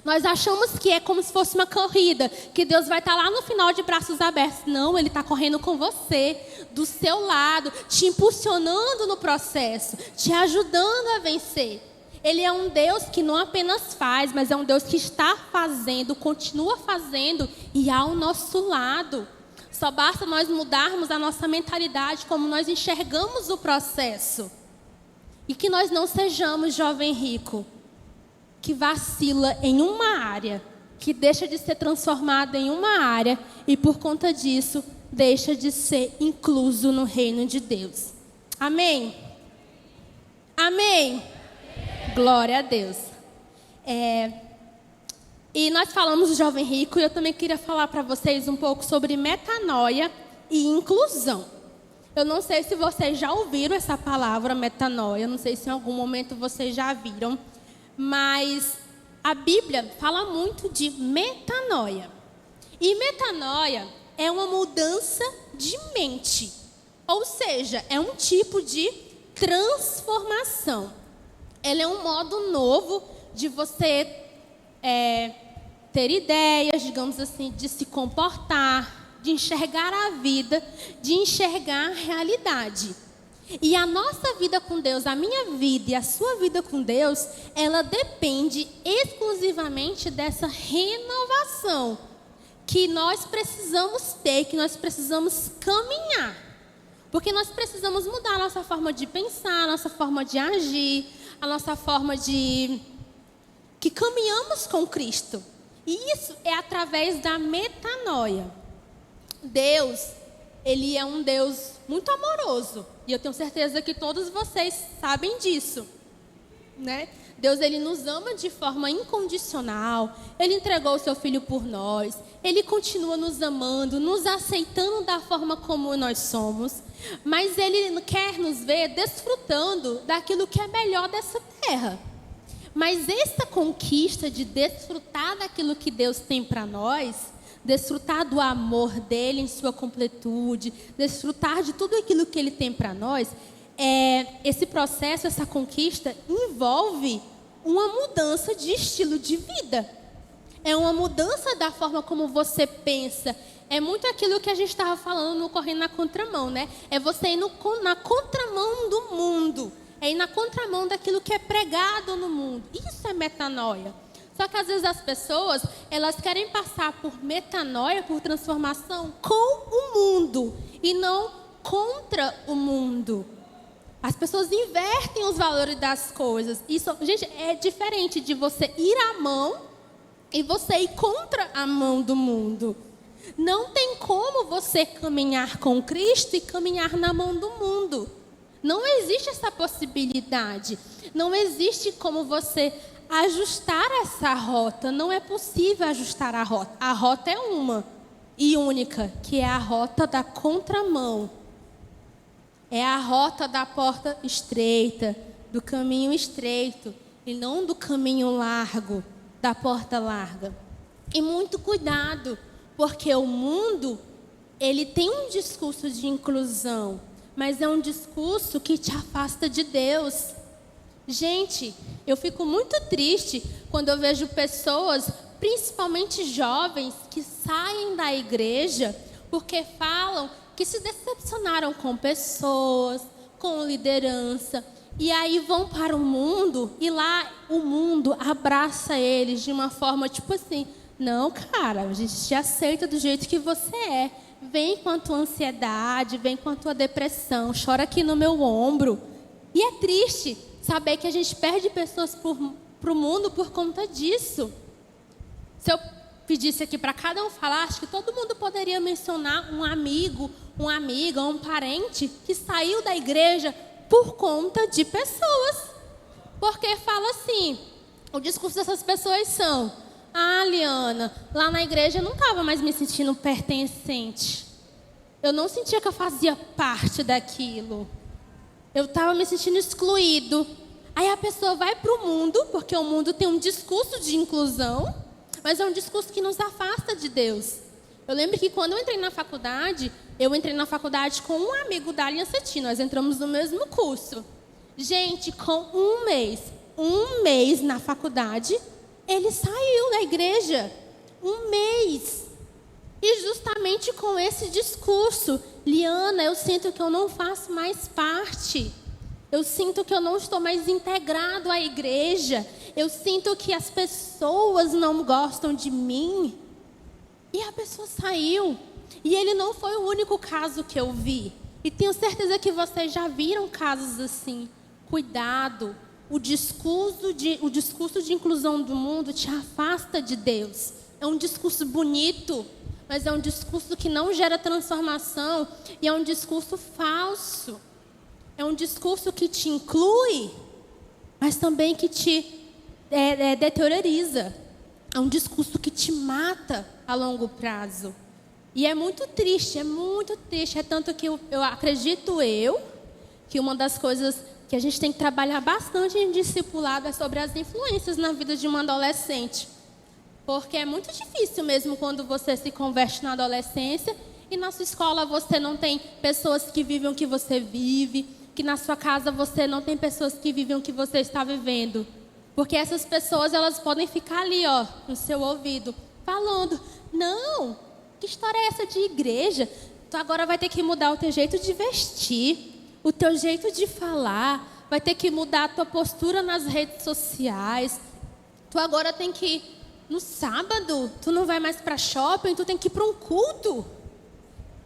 Nós achamos que é como se fosse uma corrida, que Deus vai estar lá no final de braços abertos. Não, Ele está correndo com você, do seu lado, te impulsionando no processo, te ajudando a vencer. Ele é um Deus que não apenas faz, mas é um Deus que está fazendo, continua fazendo e ao nosso lado. Só basta nós mudarmos a nossa mentalidade, como nós enxergamos o processo. E que nós não sejamos jovem rico, que vacila em uma área, que deixa de ser transformado em uma área e por conta disso deixa de ser incluso no reino de Deus. Amém? Amém? Glória a Deus. E nós falamos do jovem rico e eu também queria falar para vocês um pouco sobre metanoia e inclusão. Eu não sei se vocês já ouviram essa palavra metanoia, não sei se em algum momento vocês já viram. Mas a Bíblia fala muito de metanoia. E metanoia é uma mudança de mente. Ou seja, é um tipo de transformação. Ela é um modo novo de você ter ideias, digamos assim, de se comportar, de enxergar a vida, de enxergar a realidade. E a nossa vida com Deus, a minha vida e a sua vida com Deus, ela depende exclusivamente dessa renovação que nós precisamos ter, que nós precisamos caminhar. Porque nós precisamos mudar a nossa forma de pensar, a nossa forma de agir, a nossa forma de... que caminhamos com Cristo. E isso é através da metanoia. Deus, Ele é um Deus muito amoroso. E eu tenho certeza que todos vocês sabem disso, né? Deus, Ele nos ama de forma incondicional. Ele entregou o seu Filho por nós. Ele continua nos amando, nos aceitando da forma como nós somos. Mas Ele quer nos ver desfrutando daquilo que é melhor dessa terra. Mas essa conquista de desfrutar daquilo que Deus tem para nós, desfrutar do amor dele em sua completude, desfrutar de tudo aquilo que ele tem para nós, esse processo, essa conquista envolve uma mudança de estilo de vida. É uma mudança da forma como você pensa. É muito aquilo que a gente estava falando no Correndo na Contramão, né? É você ir na contramão do mundo. É ir na contramão daquilo que é pregado no mundo. Isso é metanoia. Só que às vezes as pessoas, elas querem passar por metanoia, por transformação com o mundo e não contra o mundo. As pessoas invertem os valores das coisas. Isso, gente, é diferente de você ir à mão e você ir contra a mão do mundo. Não tem como você caminhar com Cristo e caminhar na mão do mundo. Não existe essa possibilidade. Não existe como você ajustar essa rota. Não é possível ajustar a rota. A rota é uma e única, que é a rota da contramão. É a rota da porta estreita, do caminho estreito, e não do caminho largo, da porta larga. E muito cuidado, porque o mundo, ele tem um discurso de inclusão, mas é um discurso que te afasta de Deus. Gente, eu fico muito triste quando eu vejo pessoas, principalmente jovens, que saem da igreja porque falam que se decepcionaram com pessoas, com liderança, e aí vão para o mundo, e lá o mundo abraça eles de uma forma tipo assim: não, cara, a gente te aceita do jeito que você é. Vem com a tua ansiedade, vem com a tua depressão, chora aqui no meu ombro. E é triste saber que a gente perde pessoas para o mundo por conta disso. Se eu pedisse aqui para cada um falar, acho que todo mundo poderia mencionar um amigo, uma amiga, um parente que saiu da igreja por conta de pessoas. Porque fala assim, o discurso dessas pessoas são: ah, Liana, lá na igreja eu não estava mais me sentindo pertencente. Eu não sentia que eu fazia parte daquilo. Eu estava me sentindo excluído. Aí a pessoa vai para o mundo, porque o mundo tem um discurso de inclusão, mas é um discurso que nos afasta de Deus. Eu lembro que quando eu entrei na faculdade com um amigo da Aliança Teen. Nós entramos no mesmo curso. Gente, com um mês na faculdade, ele saiu da igreja. Um mês. E justamente com esse discurso: Liana, eu sinto que eu não faço mais parte. Eu sinto que eu não estou mais integrado à igreja. Eu sinto que as pessoas não gostam de mim. E a pessoa saiu. E ele não foi o único caso que eu vi. E tenho certeza que vocês já viram casos assim. Cuidado. O discurso de inclusão do mundo te afasta de Deus. É um discurso bonito, mas é um discurso que não gera transformação. E é um discurso falso. É um discurso que te inclui, mas também que te deterioriza. É um discurso que te mata a longo prazo. E é muito triste, é muito triste. É tanto que eu acredito que uma das coisas que a gente tem que trabalhar bastante em discipulado é sobre as influências na vida de uma adolescente. Porque é muito difícil mesmo quando você se converte na adolescência e na sua escola você não tem pessoas que vivem o que você vive, que na sua casa você não tem pessoas que vivem o que você está vivendo. Porque essas pessoas, elas podem ficar ali, ó, no seu ouvido, falando: não, que história é essa de igreja? Tu agora vai ter que mudar o teu jeito de vestir, o teu jeito de falar, vai ter que mudar a tua postura nas redes sociais. Tu agora tem que, no sábado, tu não vai mais para shopping, tu tem que ir para um culto.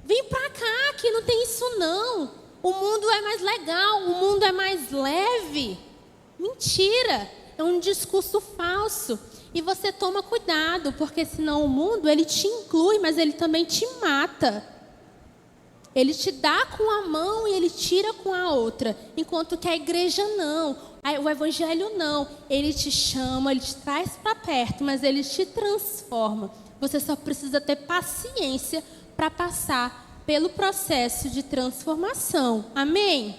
Vem para cá, que não tem isso não. O mundo é mais legal, o mundo é mais leve. Mentira, é um discurso falso. E você toma cuidado, porque senão o mundo, ele te inclui, mas ele também te mata. Ele te dá com a mão e ele tira com a outra. Enquanto que a igreja não, o evangelho não. Ele te chama, ele te traz para perto, mas ele te transforma. Você só precisa ter paciência para passar pelo processo de transformação. Amém?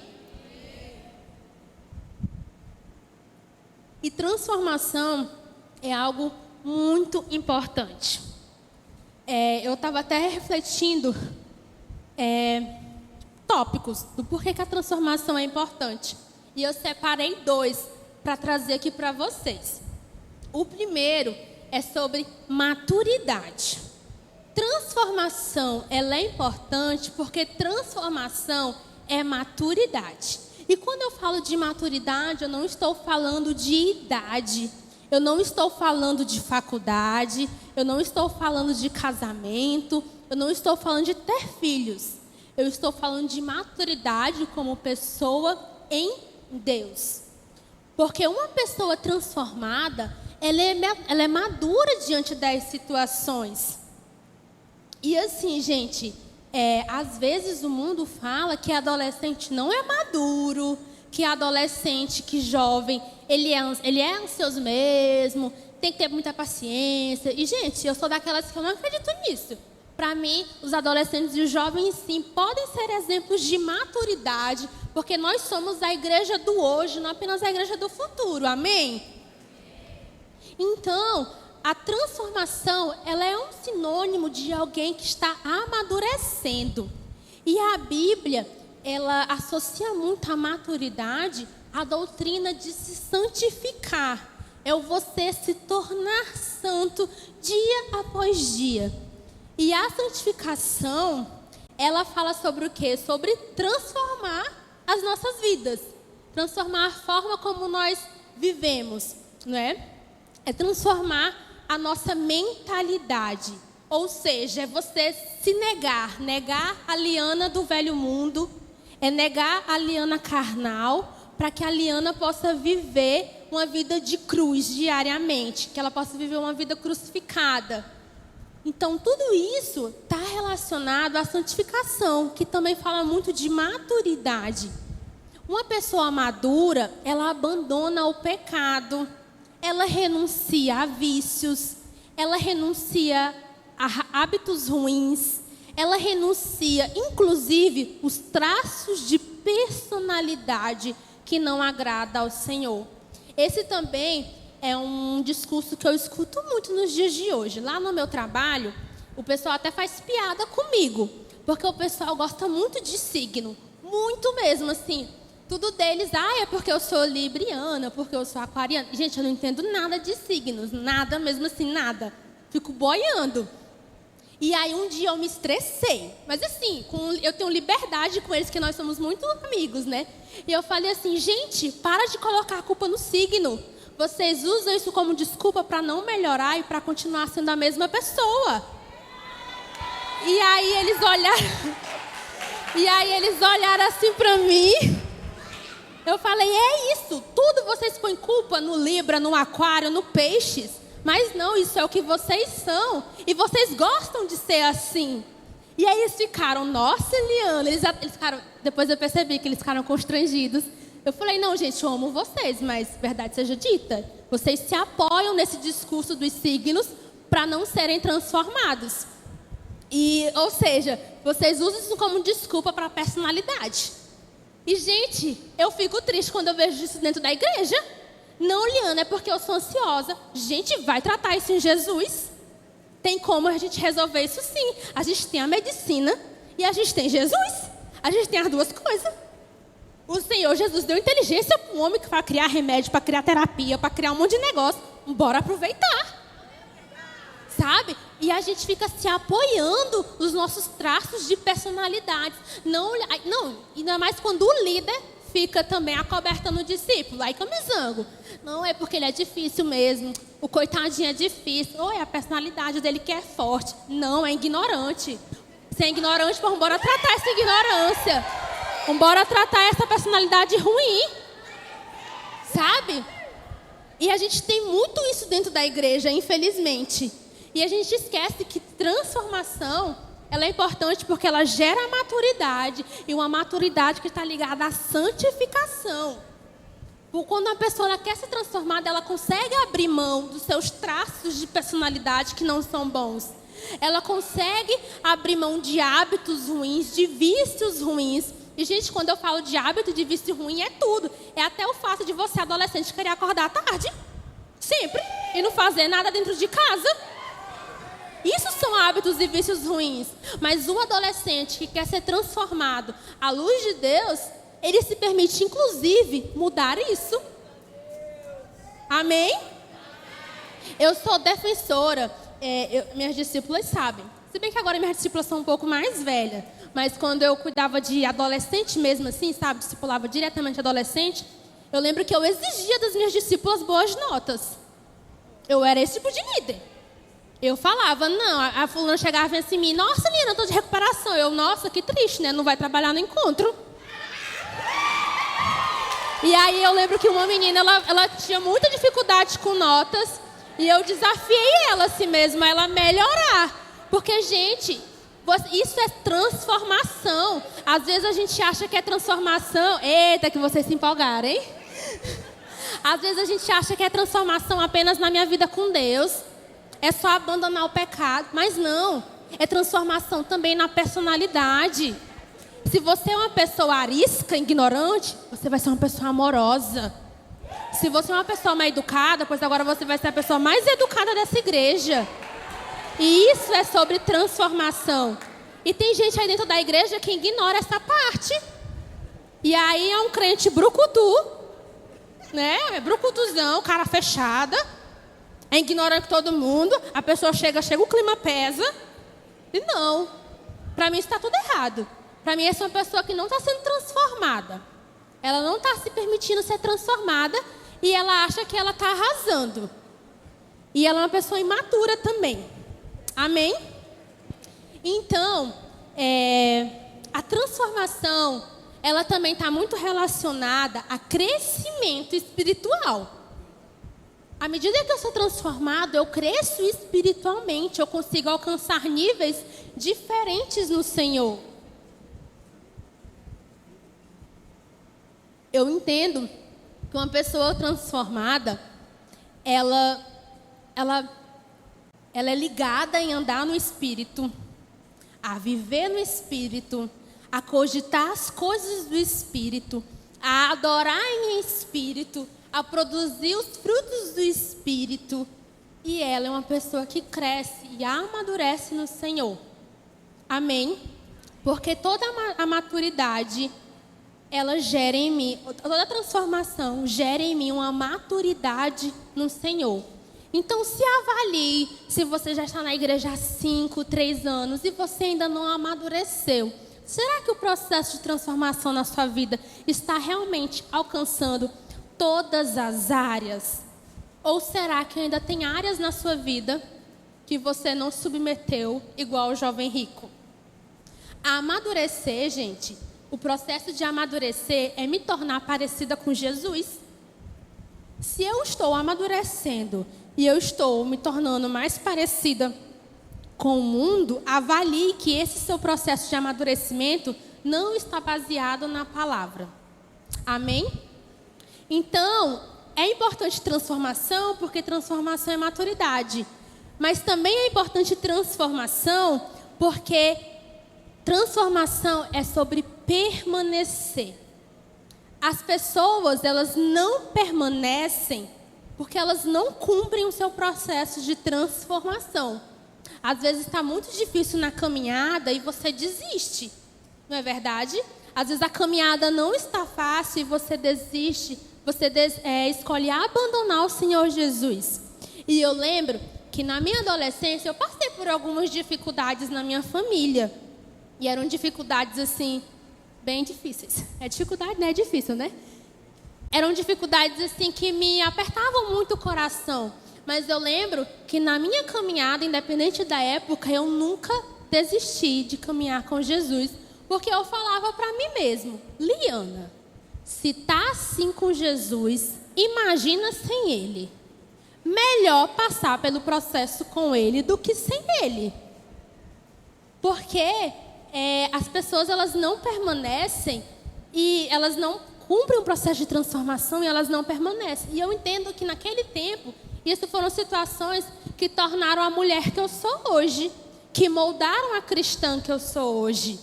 E transformação é algo muito importante. Eu estava até refletindo tópicos do porquê que a transformação é importante. E eu separei 2 para trazer aqui para vocês. O primeiro é sobre maturidade. Transformação, ela é importante porque transformação é maturidade. E quando eu falo de maturidade, eu não estou falando de idade, eu não estou falando de faculdade, eu não estou falando de casamento, eu não estou falando de ter filhos. Eu estou falando de maturidade como pessoa em Deus. Porque uma pessoa transformada, ela é madura diante das situações. E assim, gente, às vezes o mundo fala que adolescente não é maduro, que adolescente, que jovem, ele é ansioso mesmo, tem que ter muita paciência. E, gente, eu sou daquelas que eu não acredito nisso. Para mim, os adolescentes e os jovens, sim, podem ser exemplos de maturidade, porque nós somos a igreja do hoje, não apenas a igreja do futuro. Amém? Então, a transformação, ela é um sinônimo de alguém que está amadurecendo. E a Bíblia, ela associa muito a maturidade à doutrina de se santificar. É o você se tornar santo dia após dia. E a santificação, ela fala sobre o quê? Sobre transformar as nossas vidas. Transformar a forma como nós vivemos, não é? É transformar a nossa mentalidade. Ou seja, é você se negar a Liana do velho mundo, é negar a Liana carnal, para que a Liana possa viver uma vida de cruz diariamente, que ela possa viver uma vida crucificada. Então, tudo isso está relacionado à santificação, que também fala muito de maturidade. Uma pessoa madura, ela abandona o pecado, ela renuncia a vícios, ela renuncia a hábitos ruins, ela renuncia, inclusive, os traços de personalidade que não agrada ao Senhor. Esse também é um discurso que eu escuto muito nos dias de hoje. Lá no meu trabalho, o pessoal até faz piada comigo, porque o pessoal gosta muito de signo, muito mesmo, assim. Tudo deles, é porque eu sou libriana, porque eu sou aquariana. Gente, eu não entendo nada de signos, nada mesmo assim, nada. Fico boiando. E aí um dia eu me estressei. Mas assim, eu tenho liberdade com eles, que nós somos muito amigos, né? E eu falei assim, gente, para de colocar a culpa no signo. Vocês usam isso como desculpa para não melhorar e para continuar sendo a mesma pessoa. E aí eles olharam assim para mim. Eu falei, é isso, tudo vocês põem culpa no Libra, no Aquário, no Peixes. Mas não, isso é o que vocês são. E vocês gostam de ser assim. E aí eles ficaram, nossa, Liana, eles ficaram, depois eu percebi que eles ficaram constrangidos. Eu falei, não, gente, eu amo vocês, mas verdade seja dita, vocês se apoiam nesse discurso dos signos para não serem transformados. Ou seja, vocês usam isso como desculpa para a personalidade. E, gente, eu fico triste quando eu vejo isso dentro da igreja. Não, Liana, é porque eu sou ansiosa. Gente, vai tratar isso em Jesus. Tem como a gente resolver isso sim. A gente tem a medicina e a gente tem Jesus. A gente tem as duas coisas. O Senhor Jesus deu inteligência para o homem que vai criar remédio, para criar terapia, para criar um monte de negócio. Bora aproveitar. Sabe? E a gente fica se apoiando nos nossos traços de personalidade. Não, ainda mais quando o líder fica também acobertando o discípulo. Aí que eu me zango. Não, é porque ele é difícil mesmo. O coitadinho é difícil. Ou é a personalidade dele que é forte. Não, é ignorante. Se é ignorante, vamos embora tratar essa ignorância. Vamos embora tratar essa personalidade ruim. Sabe? E a gente tem muito isso dentro da igreja, infelizmente. E a gente esquece que transformação, ela é importante porque ela gera maturidade. E uma maturidade que está ligada à santificação. Quando a pessoa ela quer ser transformada, ela consegue abrir mão dos seus traços de personalidade que não são bons. Ela consegue abrir mão de hábitos ruins, de vícios ruins. E, gente, quando eu falo de hábito, de vício ruim, é tudo. É até o fato de você, adolescente, querer acordar tarde. Sempre. E não fazer nada dentro de casa. Isso são hábitos e vícios ruins. Mas um adolescente que quer ser transformado à luz de Deus, ele se permite, inclusive, mudar isso. Amém? Eu sou defensora. Minhas discípulas sabem. Se bem que agora minhas discípulas são um pouco mais velhas. Mas quando eu cuidava de adolescente mesmo assim, sabe? Discipulava diretamente adolescente. Eu lembro que eu exigia das minhas discípulas boas notas. Eu era esse tipo de líder. Eu falava, não, a fulana chegava assim em mim, nossa, Lina, eu tô de recuperação. Eu, nossa, que triste, né? Não vai trabalhar no encontro. E aí eu lembro que uma menina, ela tinha muita dificuldade com notas. E eu desafiei ela assim mesmo, a ela melhorar. Porque, gente, isso é transformação. Às vezes a gente acha que é transformação. Eita, que vocês se empolgaram, hein? Às vezes a gente acha que é transformação apenas na minha vida com Deus. É só abandonar o pecado. Mas não. É transformação também na personalidade. Se você é uma pessoa arisca, ignorante, você vai ser uma pessoa amorosa. Se você é uma pessoa mal educada, pois agora você vai ser a pessoa mais educada dessa igreja. E isso é sobre transformação. E tem gente aí dentro da igreja que ignora essa parte. E aí é um crente brucutu, né? É brucutuzão, cara fechada. É ignorante todo mundo. A pessoa chega, o clima pesa. E não, para mim está tudo errado. Para mim essa é uma pessoa que não está sendo transformada. Ela não está se permitindo ser transformada e ela acha que ela está arrasando. E ela é uma pessoa imatura também. Amém? Então, a transformação, ela também está muito relacionada a crescimento espiritual. À medida que eu sou transformado, eu cresço espiritualmente, eu consigo alcançar níveis diferentes no Senhor. Eu entendo que uma pessoa transformada, ela é ligada em andar no Espírito, a viver no Espírito, a cogitar as coisas do Espírito, a adorar em Espírito, a produzir os frutos do Espírito. E ela é uma pessoa que cresce e amadurece no Senhor. Amém? Porque toda a maturidade, ela gera em mim, toda a transformação gera em mim uma maturidade no Senhor. Então se avalie se você já está na igreja há 5, 3 anos e você ainda não amadureceu. Será que o processo de transformação na sua vida está realmente alcançando todas as áreas? Ou será que ainda tem áreas na sua vida que você não submeteu igual o jovem rico? A amadurecer, gente, o processo de amadurecer é me tornar parecida com Jesus. Se eu estou amadurecendo e eu estou me tornando mais parecida com o mundo, avalie que esse seu processo de amadurecimento não está baseado na palavra. Amém? Então, é importante transformação, porque transformação é maturidade. Mas também é importante transformação, porque transformação é sobre permanecer. As pessoas, elas não permanecem porque elas não cumprem o seu processo de transformação. Às vezes está muito difícil na caminhada e você desiste. Não é verdade? Às vezes a caminhada não está fácil e você desiste. Você escolhe abandonar o Senhor Jesus. E eu lembro que na minha adolescência eu passei por algumas dificuldades na minha família. E eram dificuldades assim, bem difíceis. É dificuldade, né? É difícil, né? Eram dificuldades assim que me apertavam muito o coração. Mas eu lembro que na minha caminhada, independente da época, eu nunca desisti de caminhar com Jesus. Porque eu falava para mim mesmo, Liana, se tá assim com Jesus, imagina sem Ele. Melhor passar pelo processo com Ele do que sem Ele. Porque as pessoas, elas não permanecem e elas não cumprem um processo de transformação e elas não permanecem. E eu entendo que naquele tempo, isso foram situações que tornaram a mulher que eu sou hoje, que moldaram a cristã que eu sou hoje.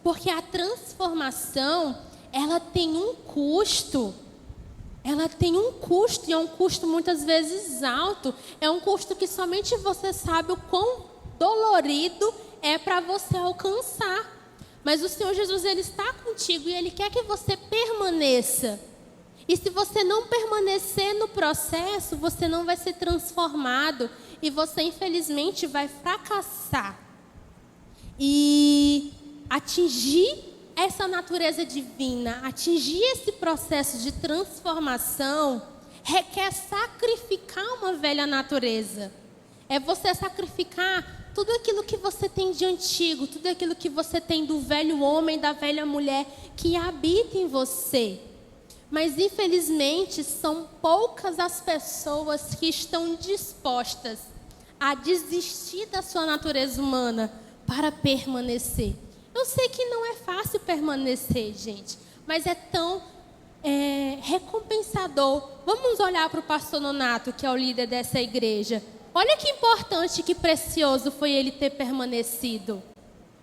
Porque a transformação, ela tem um custo. Ela tem um custo e é um custo muitas vezes alto. É um custo que somente você sabe o quão dolorido é para você alcançar. Mas o Senhor Jesus, Ele está contigo e Ele quer que você permaneça. E se você não permanecer no processo, você não vai ser transformado e você infelizmente vai fracassar. E atingir essa natureza divina, atingir esse processo de transformação, requer sacrificar uma velha natureza. É você sacrificar tudo aquilo que você tem de antigo, tudo aquilo que você tem do velho homem, da velha mulher que habita em você. Mas infelizmente são poucas as pessoas que estão dispostas a desistir da sua natureza humana para permanecer. Eu sei que não é fácil permanecer, gente, mas é tão recompensador. Vamos olhar para o pastor Nonato, que é o líder dessa igreja. Olha que importante, que precioso foi ele ter permanecido.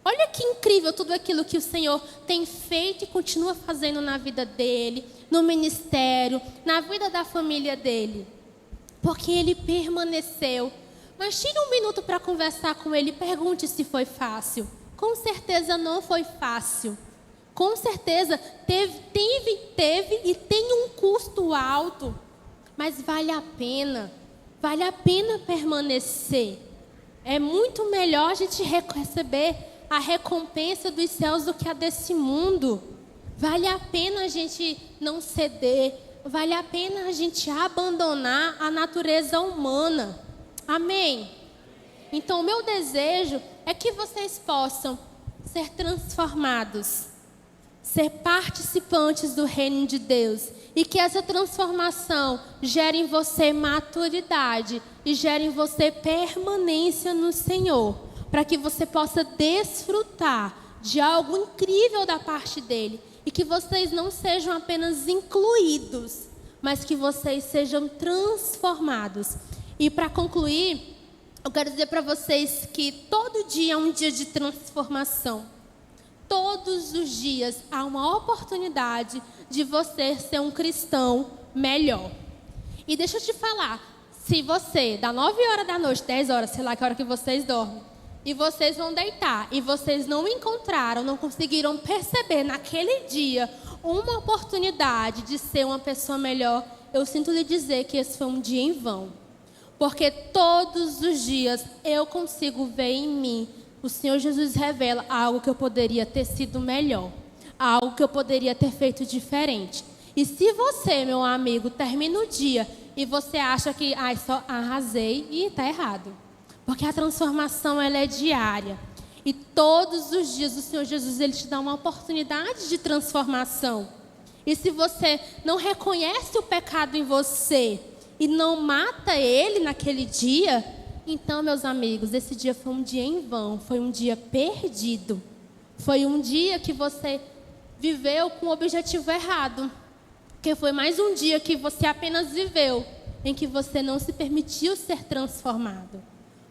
Olha que incrível tudo aquilo que o Senhor tem feito e continua fazendo na vida dele, no ministério, na vida da família dele. Porque ele permaneceu. Mas tire um minuto para conversar com ele e pergunte se foi fácil. Com certeza não foi fácil. Com certeza teve e tem um custo alto. Mas vale a pena. Vale a pena permanecer. É muito melhor a gente receber a recompensa dos céus do que a desse mundo. Vale a pena a gente não ceder. Vale a pena a gente abandonar a natureza humana. Amém? Então, o meu desejo é que vocês possam ser transformados, ser participantes do reino de Deus, e que essa transformação gere em você maturidade e gere em você permanência no Senhor, para que você possa desfrutar de algo incrível da parte dele, e que vocês não sejam apenas incluídos, mas que vocês sejam transformados. E para concluir, eu quero dizer para vocês que todo dia é um dia de transformação. Todos os dias há uma oportunidade de você ser um cristão melhor. E deixa eu te falar, se você, dá 9 horas da noite, 10 horas, sei lá que hora que vocês dormem, e vocês vão deitar, e vocês não encontraram, não conseguiram perceber naquele dia uma oportunidade de ser uma pessoa melhor, eu sinto lhe dizer que esse foi um dia em vão. Porque todos os dias eu consigo ver em mim, o Senhor Jesus revela algo que eu poderia ter sido melhor, algo que eu poderia ter feito diferente. E se você, meu amigo, termina o dia e você acha que só arrasei, e está errado. Porque a transformação ela é diária. E todos os dias o Senhor Jesus ele te dá uma oportunidade de transformação. E se você não reconhece o pecado em você e não mata ele naquele dia, então, meus amigos, esse dia foi um dia em vão, foi um dia perdido. Foi um dia que você viveu com o objetivo errado. Porque foi mais um dia que você apenas viveu, em que você não se permitiu ser transformado.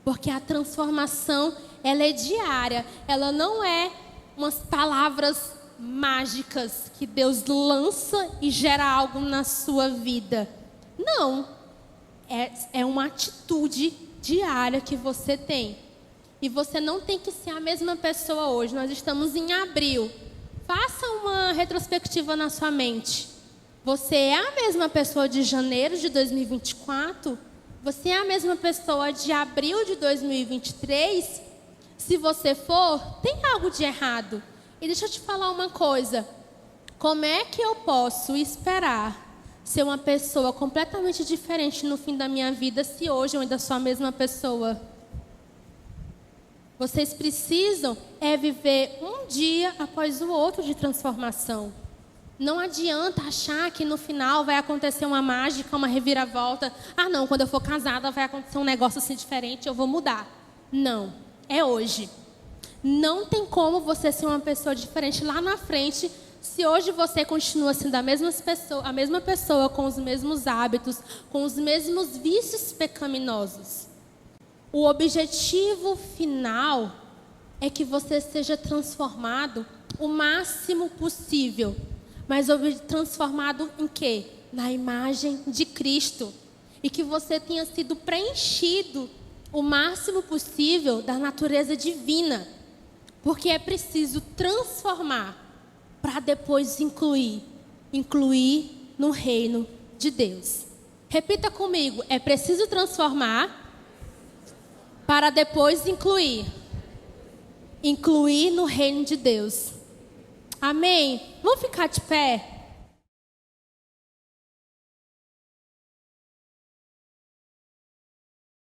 Porque a transformação, ela é diária. Ela não é umas palavras mágicas que Deus lança e gera algo na sua vida. Não. É uma atitude diária que você tem. E você não tem que ser a mesma pessoa hoje. Nós estamos em abril. Faça uma retrospectiva na sua mente. Você é a mesma pessoa de janeiro de 2024? Você é a mesma pessoa de abril de 2023? Se você for, tem algo de errado. E deixa eu te falar uma coisa. Como é que eu posso esperar ser uma pessoa completamente diferente no fim da minha vida se hoje eu ainda sou a mesma pessoa? Vocês precisam viver um dia após o outro de transformação. Não adianta achar que no final vai acontecer uma mágica, uma reviravolta. Não, quando eu for casada vai acontecer um negócio assim diferente, eu vou mudar. Não, é hoje. Não tem como você ser uma pessoa diferente lá na frente se hoje você continua sendo a mesma pessoa com os mesmos hábitos, com os mesmos vícios pecaminosos. O objetivo final é que você seja transformado o máximo possível. Mas transformado em quê? Na imagem de Cristo. E que você tenha sido preenchido o máximo possível da natureza divina. Porque é preciso transformar para depois incluir no reino de Deus. Repita comigo, é preciso transformar para depois incluir no reino de Deus. Amém? Vamos ficar de pé?